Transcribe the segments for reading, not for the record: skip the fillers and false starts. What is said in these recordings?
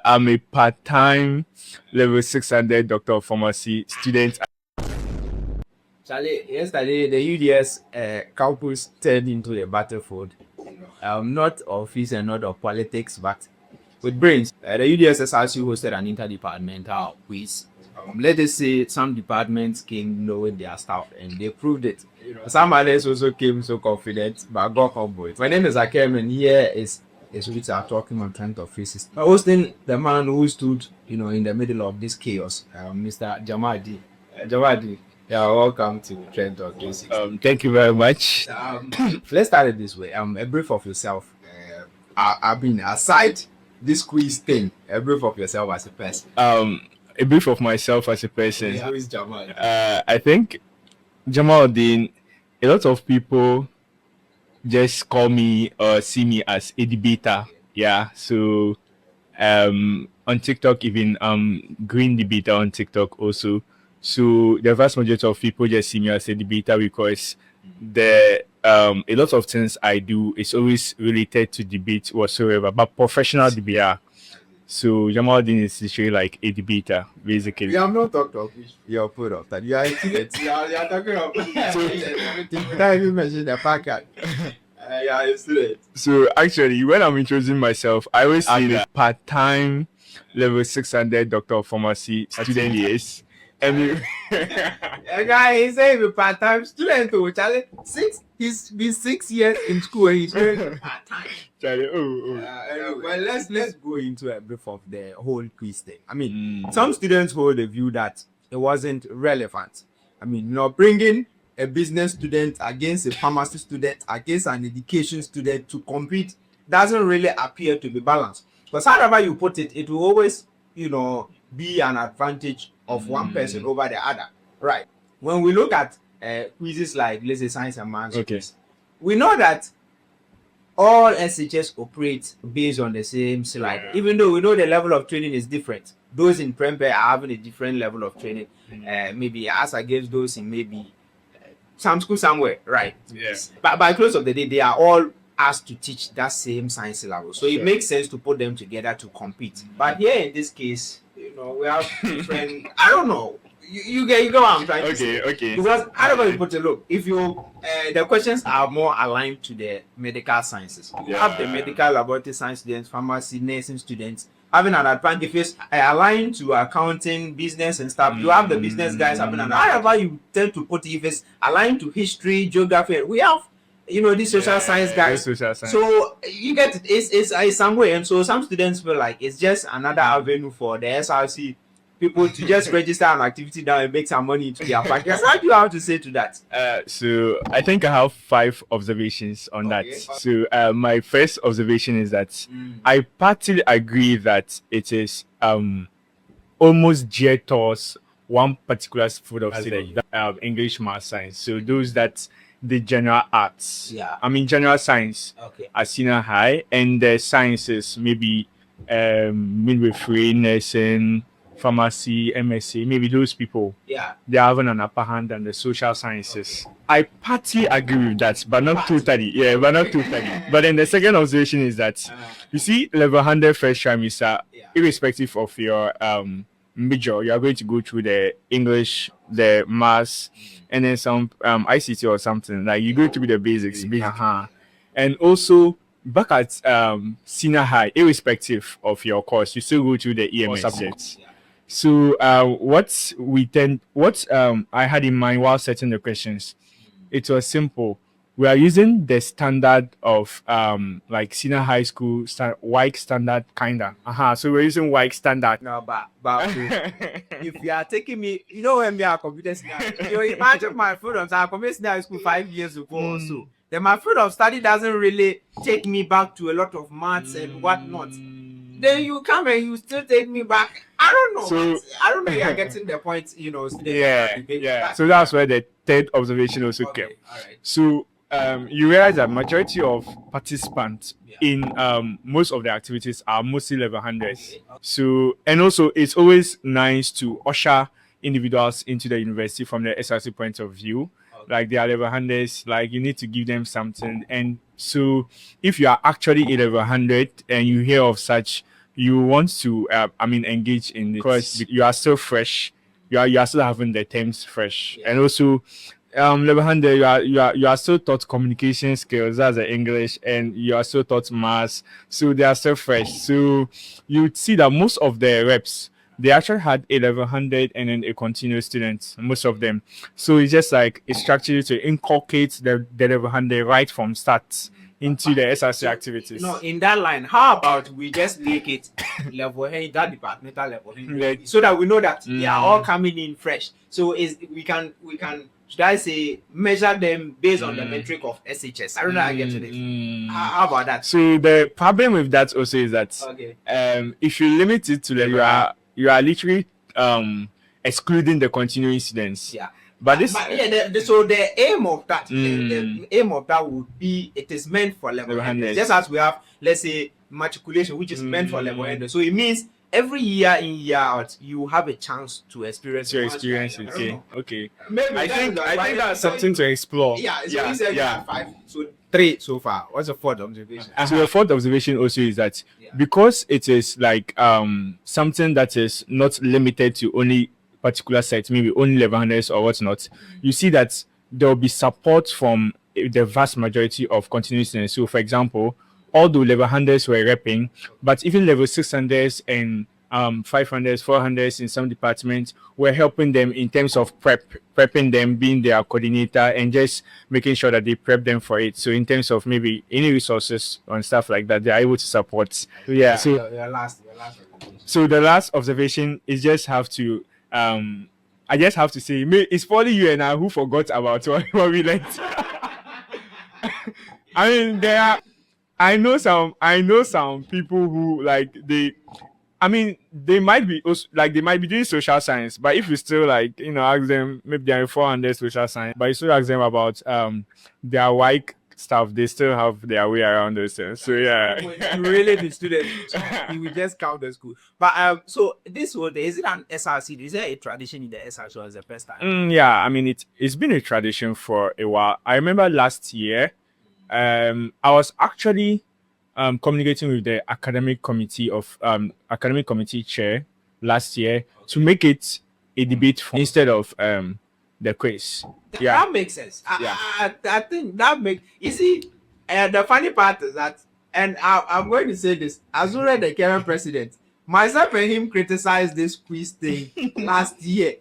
I'm a part-time level 600 doctor of pharmacy student. Charlie, yesterday the UDS campus turned into a battlefield. Not of office and not of politics, but with brains. The UDS SRC hosted an interdepartmental quiz. Let us say some departments came knowing their stuff and they proved it. Some others also came so confident, but got humbled. My name is Akem, and here is which are talking on front of faces. Hosting the man who stood, in the middle of this chaos, Mr. Jamaldeen. Jamaldeen, yeah, welcome to Trend Talk 360. Thank you very much. Let's start it this way. A brief of yourself. I mean, aside this quiz thing, a brief of yourself as a person. A brief of myself as a person. Who is Jamal? I think Jamaldeen, a lot of people just call me or see me as a debater. Yeah. So on TikTok, even green debater on TikTok also. So the vast majority of people just see me as a debater because a lot of things I do is always related to debate whatsoever, but professional debater. So Jamaldeen is literally like a debater, basically. We have not talked of which you're put of that. You are a student. you are talking of everything. Time you mentioned the packet. Yeah, a student. So actually, when I'm introducing myself, I always say that part-time level 600 doctor of pharmacy student years. A guy is saying a part-time student to Charlie. He's been 6 years in school and he's doing part-time. Charlie, well, let's go into a brief of the whole quiz thing. I mean, some students hold the view that it wasn't relevant. I mean, bringing a business student against a pharmacy student against an education student to compete doesn't really appear to be balanced. Because however you put it, it will always, be an advantage of one person over the other. Right. When we look at quizzes like, let's say, science and maths, we know that all SHS operate based on the same slide, even though we know the level of training is different. Those in Prempeh are having a different level of training, maybe as against those in maybe some school somewhere, right? Yes. But by close of the day, they are all asked to teach that same science level. So it makes sense to put them together to compete. But here in this case, we have different, I don't know. You get what I'm trying to say. Okay. Because however you put it, look, if you the questions are more aligned to the medical sciences. You have the medical laboratory science students, pharmacy, nursing students having an advantage. If it's aligned to accounting, business and stuff, you have the business guys having an advantage. However you tend to put it, if it's aligned to history, geography, we have these social science guys. Social science. So you get it, it's somewhere, and so some students feel like it's just another avenue for the SRC people to just register an activity down and make some money into their pockets. What do you have to say to that? So I think I have 5 observations on that. So my first observation is that I partly agree that it is almost geared towards one particular field of study, English, math, science. So those that the general arts, general science, at senior high, and the sciences, maybe midwifery, nursing, pharmacy, MSc, maybe those people, they're having an upper hand than the social sciences. I partly agree with that, but not totally. But then the second observation is that, you see, level 100 first trimester, irrespective of your major, you are going to go through the English, the maths, and then some ICT or something. Like you go through the basics. And also, back at senior high, irrespective of your course, you still go through the EMS subjects. So what I had in mind while setting the questions, it was simple. We are using the standard of like senior high school WIC standard kinda. So we're using WIC standard. No, but if you are taking me, when we are computer science, you imagine my freedom. I computer high school 5 years ago or so. Then my field of study doesn't really take me back to a lot of maths and whatnot. Then you come and you still take me back. I don't know. So I don't know. You are getting the point. So that's where the third observation also came. Right. So you realize that majority of participants in most of the activities are mostly level 100s. So, and also it's always nice to usher individuals into the university from the SRC point of view. Like they are level 100s, like you need to give them something. And so if you are actually a level 100 and you hear of such you want to engage in it because you are still fresh. You are still having the terms fresh, and also level 100 you are still taught communication skills as an English, and you are still taught maths, so they are still fresh. So you would see that most of the reps, they actually had a level 100 and then a continuous student, most of them. So it's just like a structure to inculcate the level 100 right from start into the SRC activities. No, in that line, how about we just make it level hey, that departmental level so that we know that they are all coming in fresh. So we can should I say measure them based on the metric of SHS? I don't know how I get to this. How about that? So the problem with that also is that if you limit it to level, you are literally excluding the continuing students. Yeah. But this, so the aim of that, the aim of that would be it is meant for level 100. Just as we have, let's say, matriculation, which is meant for level 100. So it means every year in year out, you have a chance to experience it. Okay. Maybe I think that's something to explore. Yeah. So you said you had 5. So 3 so far. What's the 4th observation? So the 4th observation also is that because it is like something that is not limited to only particular sites, maybe only level 100s or whatnot, you see that there will be support from the vast majority of continuing students. So, for example, although level 100s were repping, but even level 600s and 500s, 400s in some departments were helping them in terms of prepping them, being their coordinator, and just making sure that they prep them for it. So, in terms of maybe any resources and stuff like that, they are able to support. So, yeah. So, so the last observation is just have to I just have to say, it's probably you and I who forgot about what we learned. I mean, I know some people who they might be doing social science, but if you still ask them, maybe they're in 400 social science, but you still ask them about their white stuff, they still have their way around those things. So yeah, really the student, he will just count the school. But so this was, is it an SRC? Is there a tradition in the SRC or is the first time? Yeah, I mean it's been a tradition for a while. I remember last year, I was actually communicating with the academic committee chair last year to make it a debate instead of the quiz. That makes sense. I think that makes. You see, the funny part is that, and I'm going to say this, as soon as the current president, myself and him criticized this quiz thing last year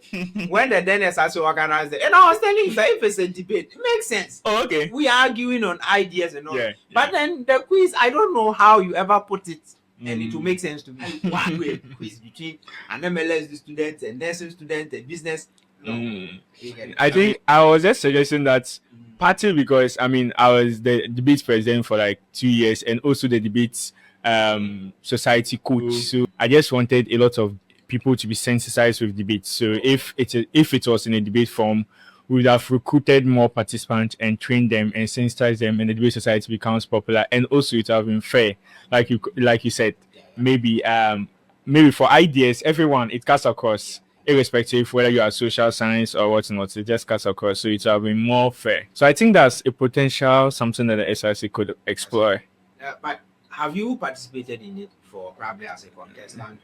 when the then SRC organized it, and I was telling him that if it's a debate, it makes sense. Oh, okay. We are arguing on ideas and all. But then the quiz, I don't know how you ever put it. And it will make sense to me. One way quiz between an MLS student, a nursing student, a business. I think I was just suggesting that partly because I was the debate president for like 2 years and also the debates society coach. So I just wanted a lot of people to be sensitized with debates. So if it was in a debate form, we would have recruited more participants and trained them and sensitized them, and the debate society becomes popular. And also it would have been fair, like you said, maybe for ideas, everyone it cuts across. Irrespective whether you are social science or whatnot, it just cuts across, so it will be more fair. So I think that's a potential something that the SRC could explore. But have you participated in it for probably as a contestant?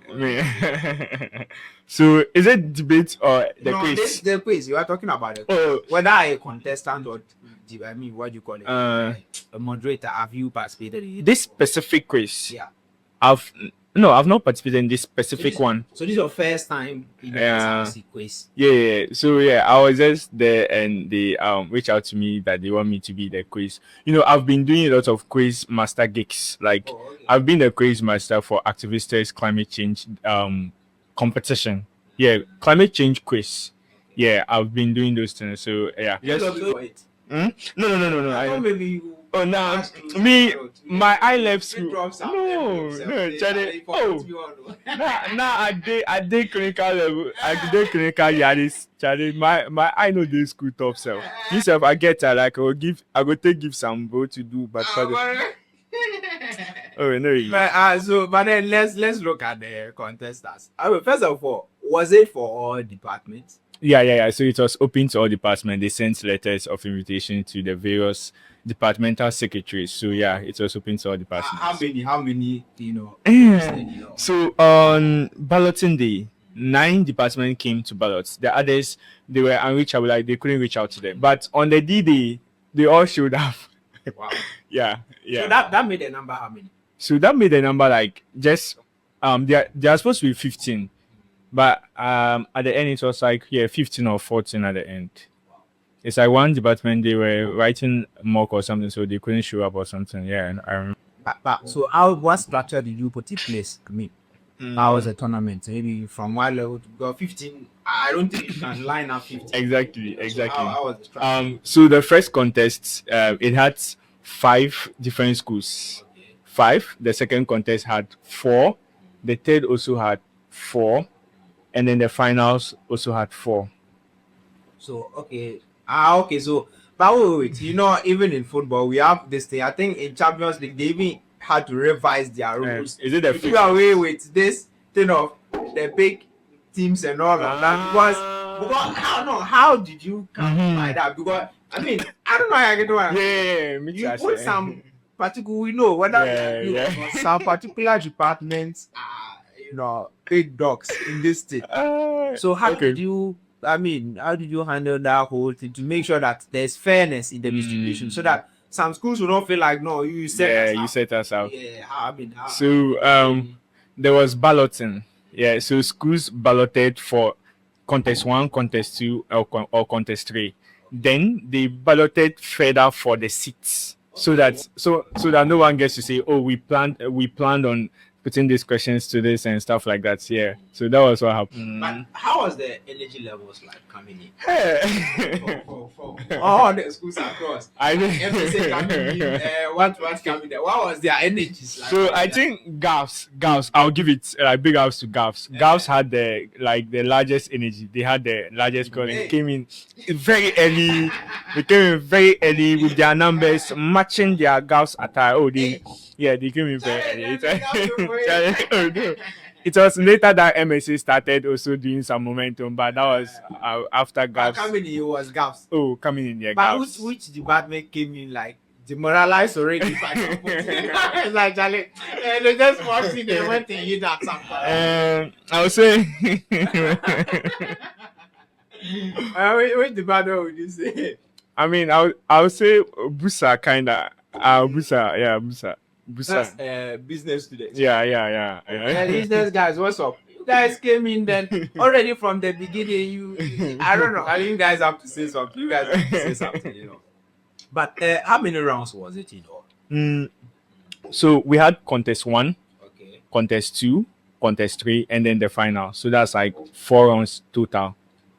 So is it debate or the quiz? The quiz you are talking about. Whether a contestant or what do you call it? A moderator. Have you participated in it? This specific quiz? Yeah. I've not participated in this specific one. So this is your first time in the SRC quiz? Yeah. So I was just there and they reached out to me that they want me to be the quiz. I've been doing a lot of quiz master gigs. I've been the quiz master for activists climate change competition. Yeah, climate change quiz. Yeah, I've been doing those things. So yeah. Yes. No. I thought maybe you. Oh, now my eye left school. No, Charlie. Oh, now I did clinical level. I did clinical Yaris. Charlie, my eye know this school top self. Yourself, I get I go give some bro to do, but oh no. But then let's look at the contestants. First of all, was it for all departments? Yeah. So it was open to all departments. They sent letters of invitation to the various departmental secretaries. So yeah, it was open to all departments. How many, you know? So on balloting day, 9 departments came to ballots. The others, they were unreachable, like they couldn't reach out to them. But on the D day, they all showed up. Wow. Yeah. So that made the number how many? So that made the number like just they are supposed to be 15, but at the end it was like 15 or 14 at the end. It's like one department they were writing mock or something, so they couldn't show up or something. Yeah, and I remember. So what structure did you put in place? I mean, how was the tournament? Maybe from one level to go 15. I don't think you can line up 15. Exactly. So how was the structure? So the first contest, it had 5 different schools. 5. The second contest had 4. The third also had 4, and then the finals also had 4. So okay. Okay. So, but wait. You know, even in football, we have this thing. I think in Champions League, they even had to revise their rules. Is it the to do away with this thing of the big teams and all of that? Because how did you come by that? Because I mean, I don't know how I get one. You put some particular, we know whether some particular departments are, you know, big dogs in this state. So how did you? I mean, how did you handle that whole thing to make sure that there's fairness in the distribution, so that some schools will not feel like no, you set us out. Yeah, So there was balloting. Yeah, so schools balloted for contest 1, contest 2, or contest 3. Then they balloted further for the seats, so that no one gets to say, oh, we planned on putting these questions to this and stuff like that. Yeah, so that was what happened. But how was the energy levels like coming in? For all the schools across. I MSA coming in, what coming there? What was their energies like? So I think Gavs, I'll give it big ups to Gavs. Gavs had the largest energy. They had the largest calling. Hey. Came in very early. They came in very early with their numbers matching their Gavs attire. Oh, they came in very early. It was later that MSA started also doing some momentum, but that was after Gavs. Coming in, it was Gavs. Oh, coming in, yeah. But which department came in like demoralized already? It's like Charlie, they just walked in, they went to eat at some point. I would say. Which department would you say? I mean, I would say Busa, kinda. Busa. That's business students. Yeah. Business guys, what's up? You guys came in then already from the beginning. You I don't know. I think you guys have to say something. You know. But how many rounds was it in all? So we had contest 1, contest 2, contest 3, and then the final. So that's like 4 rounds total.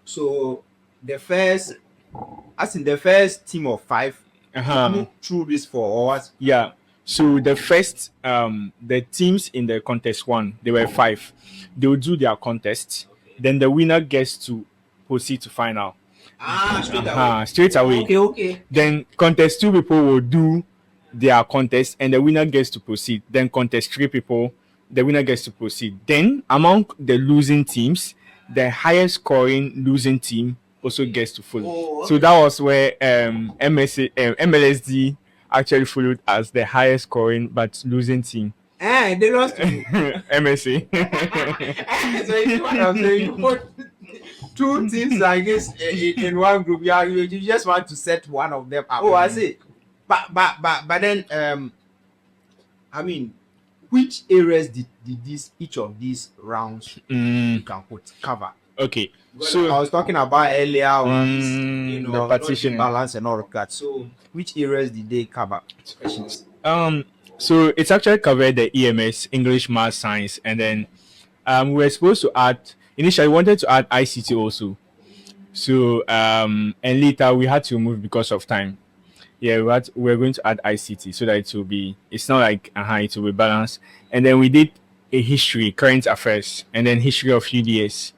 So the first team of 5 through this 4 or what? Yeah. So the first, the teams in the contest 1, they were 5. They will do their contest. Then the winner gets to proceed to final. Straight away. Okay. Then contest 2 people will do their contest, and the winner gets to proceed. Then contest 3 people, the winner gets to proceed. Then among the losing teams, the highest scoring losing team also gets to follow. So that was where MLSD actually followed as the highest scoring but losing team. They lost to MSC. So it's what I'm saying. You put 2 teams like this in one group. You just want to set one of them up. Oh, I see. But then I mean, which areas did each of these rounds you can cover? Okay. So I was talking about earlier ones, the partition balance and all of that. So which areas did they cover? So it's actually covered the EMS, English, Math, Science, and then we were supposed to add. Initially, we wanted to add ICT also. So and later we had to remove because of time. Yeah, we're going to add ICT so that it will be. It's not like it will be balanced. And then we did a history, current affairs, and then history of UDS.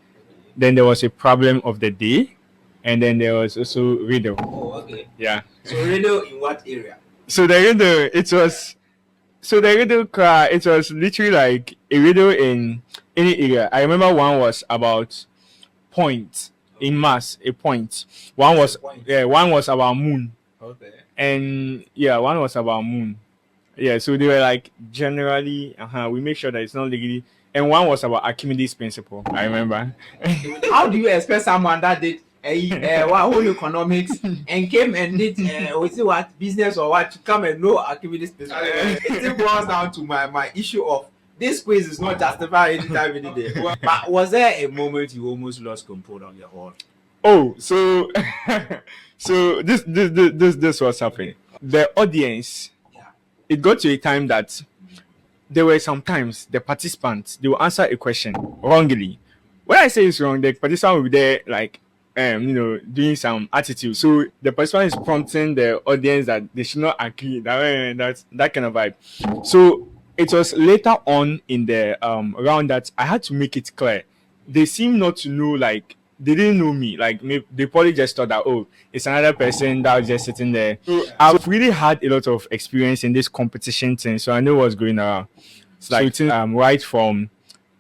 Then there was a problem of the day, and then there was also riddle. Oh, okay. Yeah. So riddle in what area? So the riddle, it was literally like a riddle in any area. I remember one was about points. in mass a point. One was one was about moon. Okay. And yeah, one was about moon. Yeah, so they were like generally we make sure that it's not legally, and one was about Archimedes principle. I remember. How do you expect someone that did what whole economics and came and did we see what business or what to come and know Archimedes principle? It boils down to my issue of this quiz is not justified anytime any day. But was there a moment you almost lost control of your own? Oh, so so this was happening. The audience, it got to a time that there were sometimes the participants they will answer a question wrongly. When I say it's wrong, the participant will be there like doing some attitude. So the participant is prompting the audience that they should not agree. That kind of vibe. So it was later on in the round that I had to make it clear. They seem not to know, like they didn't know me. Like maybe they probably just thought that, oh, it's another person that was just sitting there. So I've really had a lot of experience in this competition thing, so I know what's going around. It's like right from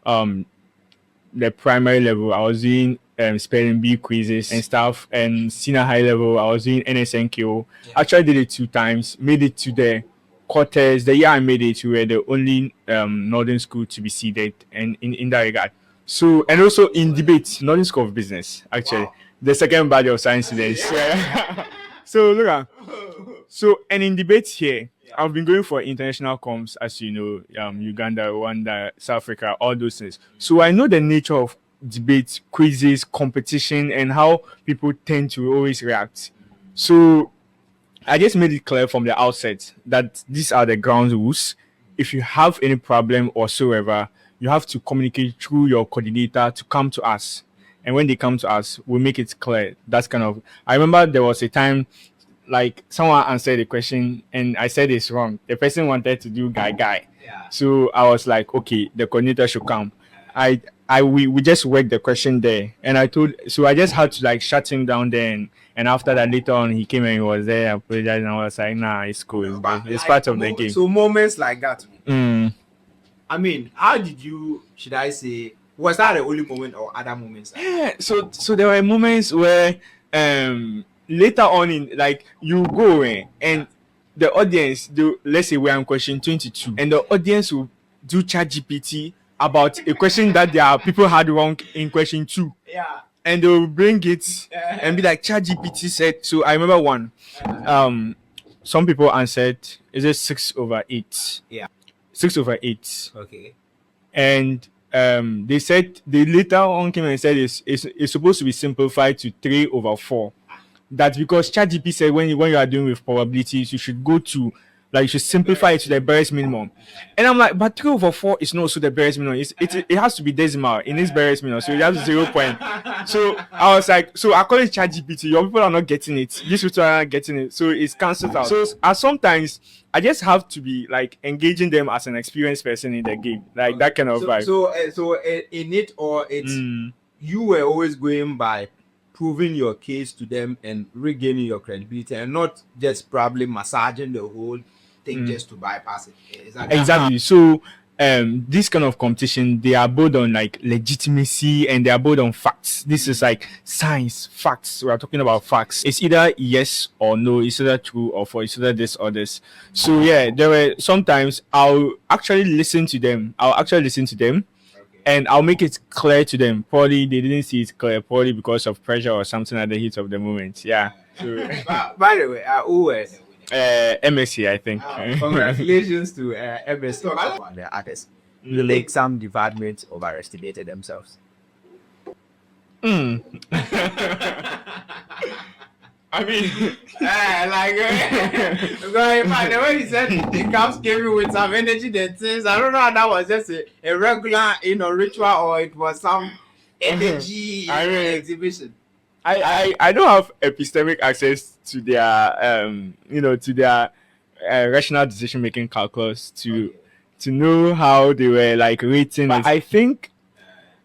the primary level, I was doing spelling bee quizzes and stuff, and senior high level, I was doing NSNQ. Actually, did it 2 times, made it to the quarters. The year I made it, we were the only northern school to be seeded, and in that regard. So, and also in debate, Northern School of Business, actually, the second body of science students. So, look at, so, and in debates here, I've been going for international comms, as you know, Uganda, Rwanda, South Africa, all those things. So, I know the nature of debate, quizzes, competition, and how people tend to always react. So, I just made it clear from the outset that these are the ground rules. If you have any problem whatsoever, you have to communicate through your coordinator to come to us. And when they come to us, we make it clear. That's kind of. I remember there was a time, like someone answered a question and I said it's wrong. The person wanted to do guy. So I was like, okay, the coordinator should come. We just worked the question there, and I just had to like shut him down then. And after that, later on, he came and he was there, apologized, and I was like, nah, it's cool. It's part of the game. So moments like that. Mm. I mean, how did you? Should I say? Was that the only moment or other moments? Yeah. So there were moments where later on in like you go in and the audience do, let's say we're on question 22, and the audience will do ChatGPT about a question that their people had wrong in question 2. Yeah. And they'll bring it and be like ChatGPT said. So I remember one. Some people answered, is it 6/8? Yeah. 6/8. Okay. And they said they later on came and said it's supposed to be simplified to 3/4. That's because ChatGPT said when you are doing with probabilities, you should go to like you should simplify it to the barest minimum. And I'm like, but 3/4 is not also the barest minimum. It has to be decimal in this barest minimum, so it has 0 point. So I was like, so according to ChatGPT, your people are not getting it. These people are not getting it, so it's cancelled out. So sometimes I just have to be like engaging them as an experienced person in the game, like that kind of vibe. So in it or it's you were always going by proving your case to them and regaining your credibility, and not just probably massaging the whole thing just to bypass it. Is that exactly? So this kind of competition, they are both on like legitimacy and they are both on facts. This is like science, facts. We are talking about facts. It's either yes or no. It's either true or false. It's either this or this. So yeah, there were sometimes I'll actually listen to them. And I'll make it clear to them. Probably they didn't see it clear, probably because of pressure or something at the heat of the moment. Yeah. So, by the way, who was MSc, I think. Congratulations to MSc. The artists. Like some departments overestimated themselves. I mean, the way he said the cops came in with some energy that says, I don't know if that was just a regular, ritual or it was some energy exhibition. I don't have epistemic access to their, to their rational decision making calculus to know how they were like rating. But I think,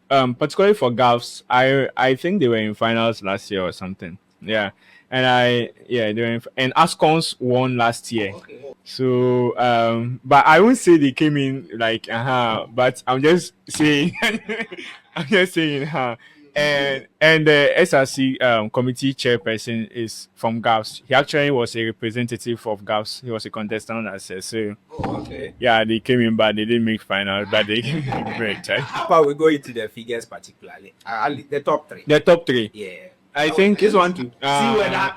particularly for GAFs, I think they were in finals last year or something. Yeah. And they were and Ascons won last year. Okay. So but I won't say they came in like but I'm just saying And the SRC committee chairperson is from GAFS. He actually was a representative of GAFS. He was a contestant as well. So Okay. yeah, they came in, but they didn't make final. But they came in great. How about we go into the figures particularly? The top three. The top three. Yeah. I think This one to see whether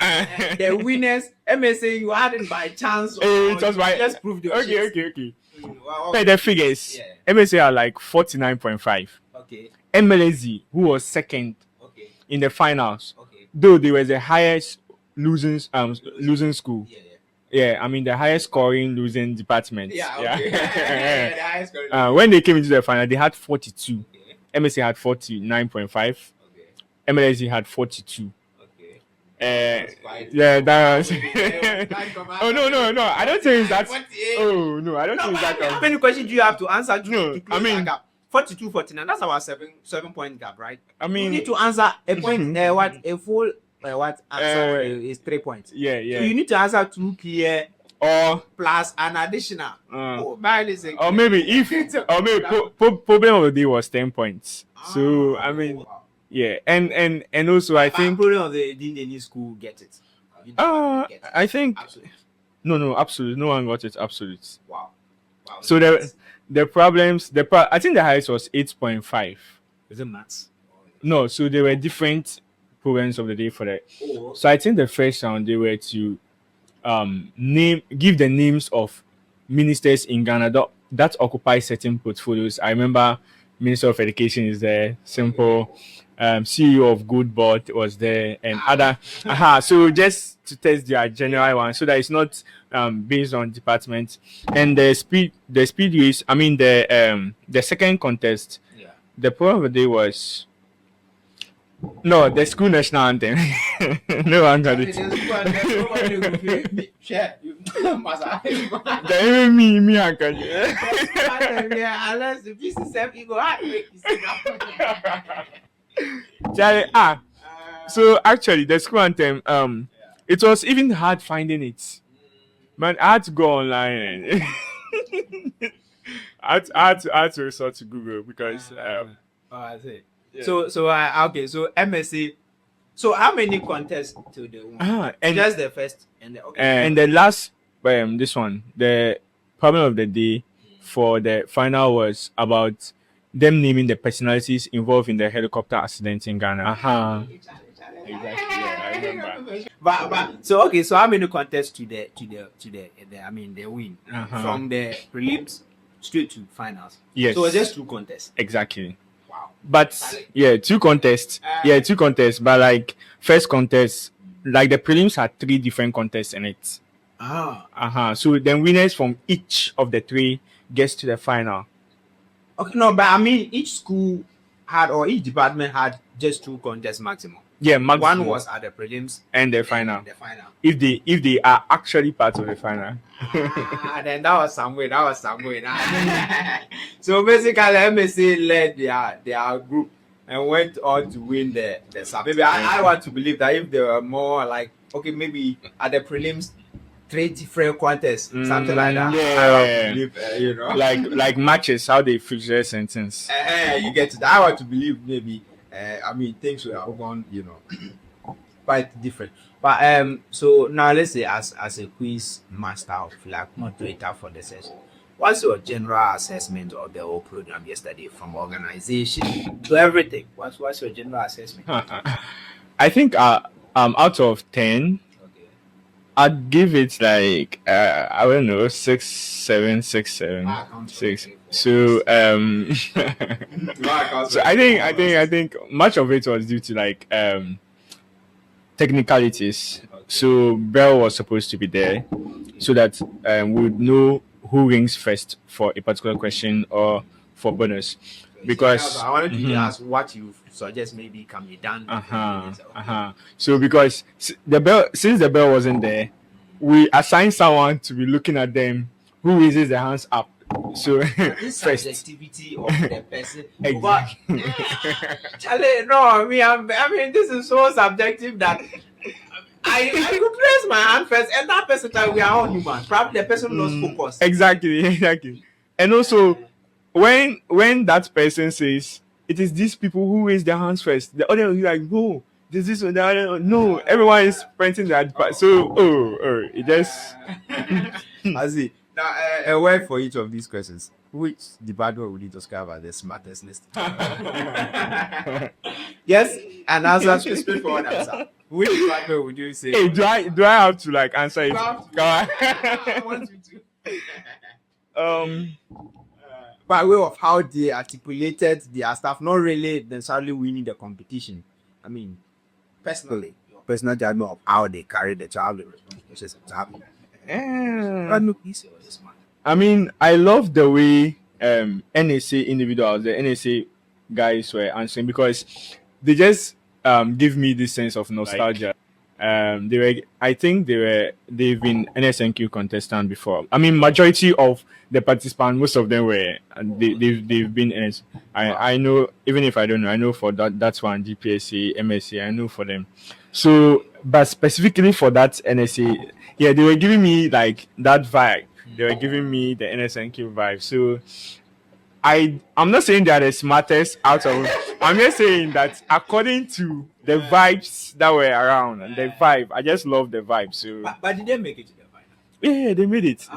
the winners. MSA you had it by chance. It was by just prove the okay. Wow. The figures. Yeah. MSA are like 49.5. Okay. MLSD, who was second Okay. in the finals, Okay. though they were the highest losing school. Yeah. I mean the highest scoring losing department. Yeah. Okay. The highest scoring. When they came into the final, they had 42. Okay. MSC had 49.5. Okay. MLSD had 42. Okay. Yeah, that was. Oh no! I don't think it's that. Oh no, I don't think it's that. How many questions do you have to answer? To I mean, 42, 49. That's our 7-point gap, right? I mean, you need to answer a point. A full answer is 3 points. Yeah. So you need to answer 2 clear or plus an additional. or maybe problem of the day was 10 points. So I mean, yeah, and also I think problem of the day, any school get it. I think absolute. No, absolute. No one got it. Absolute. Wow. So the problems. I think the highest was 8.5. Is it maths? No, so there were different programs of the day for that. Oh. So I think the first round they were to give the names of ministers in Ghana that occupy certain portfolios. I remember Minister of Education is there, Simple, CEO of Good Board was there, and other. So just to test their general one, so that it's not based on department. And the speed race. I mean the second contest. Yeah. The problem of the day was. No, the school national anthem. No one got it. Me, I can. Unless the piece is Charlie, so actually the school anthem, it was even hard finding it. Man, I had to go online and I had to resort to Google because I see. Yeah. So okay. So MSC. So how many contests to the one? and Just the first and the and the last this one, the problem of the day for the final was about them naming the personalities involved in the helicopter accident in Ghana. Exactly. Yeah, I remember. But so okay. So how many contests to the I mean the win from the prelims straight to finals? Yes. So it's just 2 contests. Exactly. Wow. But yeah, 2 contests. Two contests. But like first contest, like the prelims had 3 different contests in it. So then winners from each of the 3 gets to the final. Okay, no, but I mean each school had or each department had just 2 contests maximum. Yeah, maximum. One was at the prelims and the final. If they are actually part of the final. Then that was some way. So basically, MSC led their group and went on to win the sub. Maybe I want to believe that if they were more like okay, maybe at the prelims 3 different contests, something like that. Yeah. I want to believe, like matches, how they fix their sentence. You get it. I want to believe maybe. I mean, things were gone, quite different. But so now let's say as a quiz master of like moderator for the session, what's your general assessment of the whole program yesterday, from organization to everything? What's your general assessment? I think out of 10, I'd give it like I don't know 6, 7, 6, 7, 6. So so I think much of it was due to like technicalities. So Bell was supposed to be there so that we would know who rings first for a particular question or for bonus. Because I wanted to ask what you suggest maybe can be done. So because since the bell wasn't there, we assigned someone to be looking at them who raises their hands up. So this first subjectivity of the person. Exactly. Charlie, no, I mean this is so subjective that I could place my hand first, and that person that we are all human. Probably the person lost focus. Exactly. And also when that person says it is these people who raise their hands first. The other will be like, no, this or the other. No, everyone is pointing that. So, it just. I see. Now, a word for each of these questions. Which department would you describe as the smartest list? Yes, an answer, straightforward answer. Which department would you say? Hey, do I have to like answer it? I want you to. By way of how they articulated their stuff, not really necessarily winning the competition. I mean, personally, your personal judgment of how they carry the child responsibilities. I mean, I love the way NSA individuals, the NSA guys were answering, because they just give me this sense of nostalgia. I think they've been NSNQ contestant before. I mean, majority of the participants, most of them were, and they've been NS. I know, even if I don't know, I know for that's one GPSC, MSc, I know for them. So, but specifically for that NSA, yeah, they were giving me like that vibe. They were giving me the NSNQ vibe. So I'm not saying they're the smartest out of. I'm just saying that according to the vibes that were around and the vibe, I just love the vibe. So, but did they make it to the final? Yeah, they made it.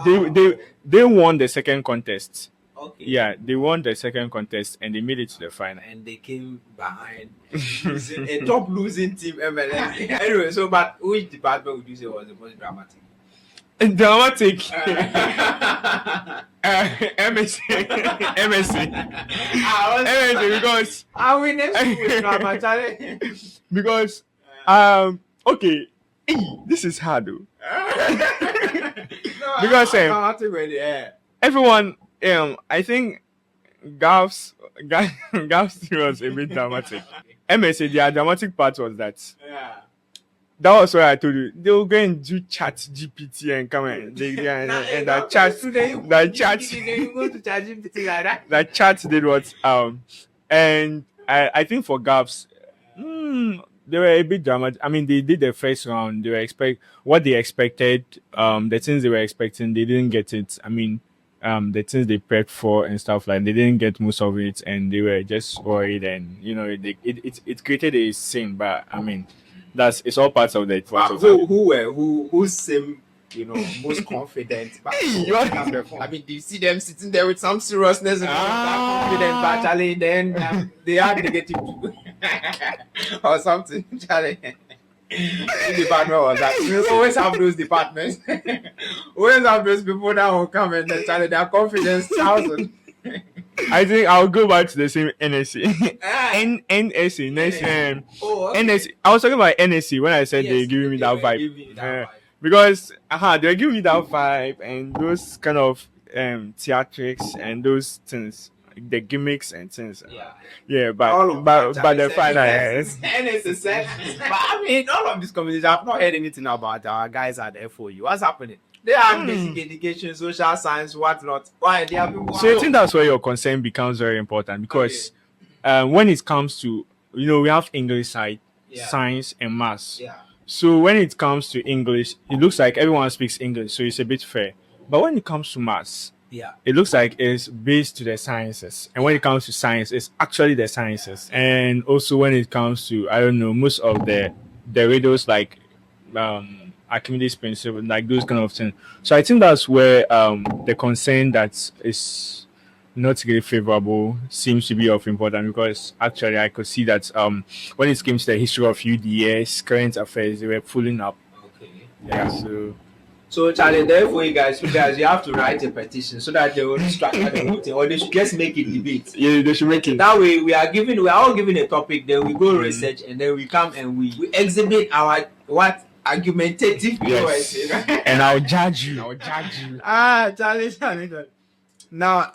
They won the second contest. Okay. Yeah, they won the second contest and they made it to the final. And they came behind a top losing team MLS. Anyway, so but which department would you say was the most dramatic? Dramatic. MSc. Because I win with drama. Because okay, this is hard though. Because everyone I think Gavs was a bit dramatic. MSc, their dramatic part was that. Yeah. That was what I told you. They will go and do chat GPT and come and that chat that chat did what and I think for Gaps they were a bit dramatic. I mean, they did the first round. They were what they expected. The things they were expecting, they didn't get it. I mean, the things they prepped for and stuff like they didn't get most of it, and they were just worried. And it created a scene. But I mean, it's all parts of the. Who's same? Most confident. I mean, do you see them sitting there with some seriousness and confident, but Charlie, then they are negative or something. Charlie, which department was that? We always have those departments. Always have those people that will come and then Charlie, their confidence 1,000. I think I'll go back to the same NSC. NSC. Okay. NSC. I was talking about NSC when I said they're giving me that vibe. Because they're giving me that vibe and those kind of theatrics and those things, the gimmicks and things. Yeah, but the final is. But I mean, all of this conversation, I've not heard anything about our guys at the FOU. What's happening? They have basic education, social science, whatnot. Why they have? So I think that's where your concern becomes very important, because when it comes to we have English side, science and maths. Yeah. So when it comes to English, it looks like everyone speaks English, so it's a bit fair. But when it comes to maths, it looks like it's based to the sciences. And when it comes to science, it's actually the sciences. And also when it comes to, I don't know, most of the radios like Archimedes principle, like those kind of things. So I think that's where the concern that is not really favorable seems to be of importance, because actually I could see that when it came to the history of UDS, current affairs, they were pulling up. Okay. Yeah. So Charlie, therefore you guys, you have to write a petition so that they will structure the whole thing, or they should just make it debate. Yeah, they should make it. That way we are all given a topic, then we go research, and then we come and we exhibit our argumentative yes. And I'll judge you. Charlie. Now,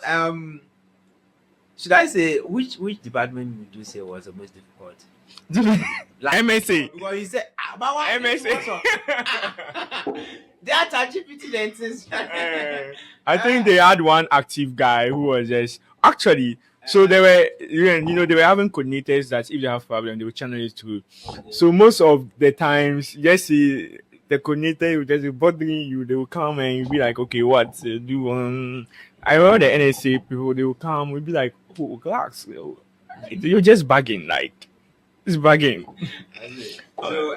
should I say which department would you say was the most difficult? MSc. Because you said about what MSc. They are ChatGPT lenses. I think they had one active guy who was just actually. So they were, they were having coordinators that if they have problem, they will channel it through. So most of the times, the coordinator will just be bothering you. They will come and you'll be like, okay, what do? I remember the NSA people. They will come. We'll be like, oh, relax. You're just bagging, like it's bagging. So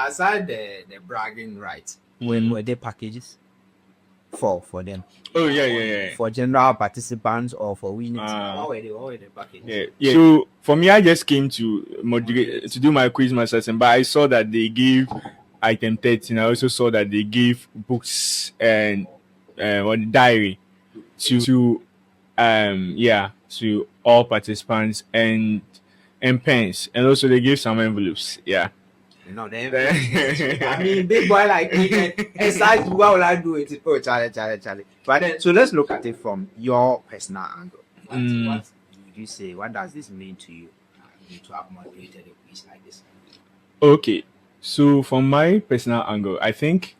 aside the bragging rights, when were there packages for them? Oh yeah. For general participants or for winners? What were the packages? Yeah. So for me, I just came to moderate to do my Quizmaster session, but I saw that they gave item 13. I also saw that they gave books and or diary to to all participants and pens, and also they gave some envelopes. Yeah. No, I mean, big boy like me, exercise, what will I do with it? Oh, Charlie. But then, so let's look at it from your personal angle. What would you say? What does this mean to you to have moderated a quiz like this? Okay. So from my personal angle, I think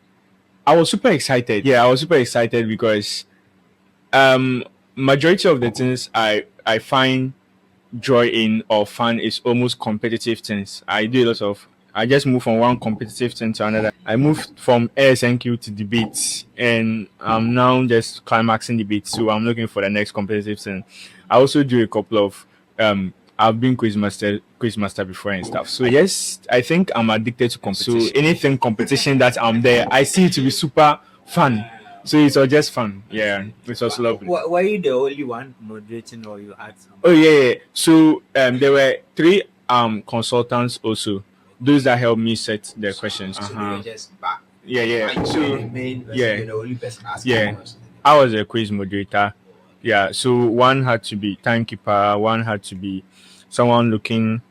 I was super excited. Yeah, I was super excited because majority of the things I find joy in or fun is almost competitive things. I just move from one competitive thing to another. I moved from ASNQ to debates, and I'm now just climaxing debates. So I'm looking for the next competitive thing. I also do a couple of I've been quizmaster before and stuff. So yes, I think I'm addicted to competition. So anything competition that I'm there, I see it to be super fun. So it's all just fun. Yeah, it's also lovely. Were you the only one moderating, or you had some? Oh yeah. So there were 3 consultants also. Those that helped me set the questions. So they were just back. Yeah. So the main person, yeah. you're the only person asking Yeah. questions. I was a quiz moderator. Yeah. So one had to be timekeeper. One had to be someone looking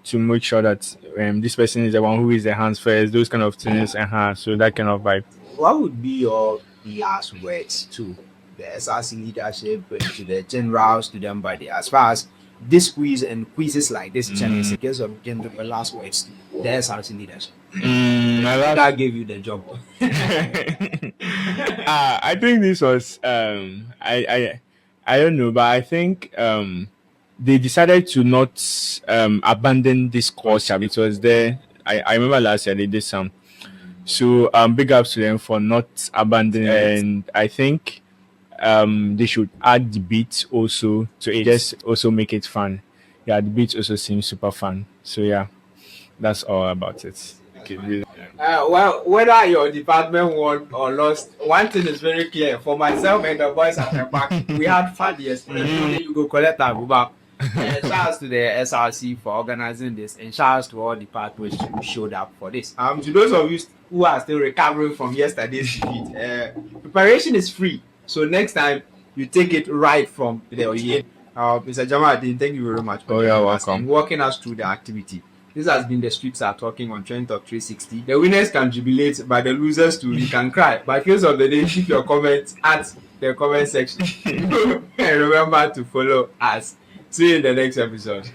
to make sure that this person is the one who is the hands first. Those kind of things. So that kind of vibe. What would be your last words to the SRC leadership, to the general student body, as far as this quiz and quizzes like this channel is in case of general last words to the SRC leadership? That gave you the job. I think this was I don't know, but I think they decided to not abandon this culture. It was there. I remember last year they did some. So big ups to them for not abandoning it. And I think they should add the beats also to it, just also make it fun. Yeah, the beats also seem super fun. So yeah, that's all about it. Okay. Well, whether your department won or lost, one thing is very clear. For myself and the boys at the back, we had fun yesterday. You go collect our back. Shout out to the SRC for organizing this, and shout out to all departments who showed up for this. To those of you who are still recovering from yesterday's defeat, preparation is free. So next time you take it right from the beginning. Mr. Jamaldeen, thank you very much for welcome. walking us through the activity. This has been the Streets Are Talking on Trend Talk 360. The winners can jubilate, but the losers too, you can cry. By case of the day, keep your comments at the comment section. And remember to follow us. See you in the next episode.